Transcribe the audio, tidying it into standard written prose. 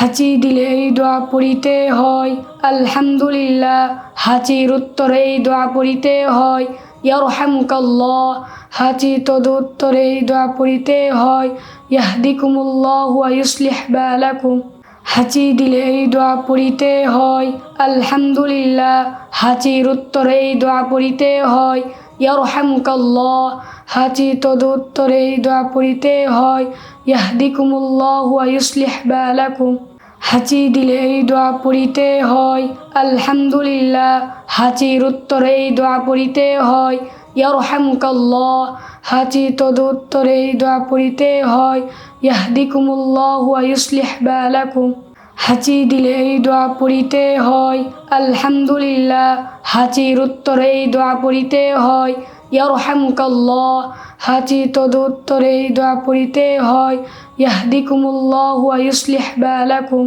হাঁচি দিলে এই দোয়া পড়িতে হয় আলহামদুলিল্লাহ। হাঁচির উত্তরে এই দোয়া পড়িতে হয় ইয়ারহামুকাল্লাহ। হাঁচি তদুত্তরে এই দোয়া পড়িতে হয় ইয়াহদিকুমুল্লাহু ওয়া ইউসলিহ বালাকুম। হাঁচি দিলে এই দোয়া পড়িতে হয় আলহামদুলিল্লাহ। হাঁচির উত্তরে এই দোয়া পড়িতে হয় ইয়ারহামুকাল্লাহ। হাঁচি তদুত্তরে এই দোয়া পড়িতে হয় ইয়াহদিকুমুল্লাহু ওয়া ইউসলিহ বালাকুম। হাঁচি দিলে এই দোয়া পড়িতে হয় আলহামদুলিল্লাহ। হাঁচির উত্তরে এই দোয়া পড়িতে হয় ইয়ারহামুকাল্লাহ। হাঁচি তদুত্তরে এই দোয়া পড়িতে হয় ইয়াহদিকুমুল্লাহু ওয়া ইউসলিহ বালাকুম। হাঁচি দিলে এই দোয়া পড়িতে হয় আলহামদুলিল্লাহ। হাঁচির উত্তরে এই দোয়া পড়িতে হয় ইয়ারহামুকাল্লাহ। হাঁচি তদুত্তরে এই দোয়া পড়িতে হয় ইয়াহদিকুমুল্লাহু ওয়া ইউসলিহ বালাকুম।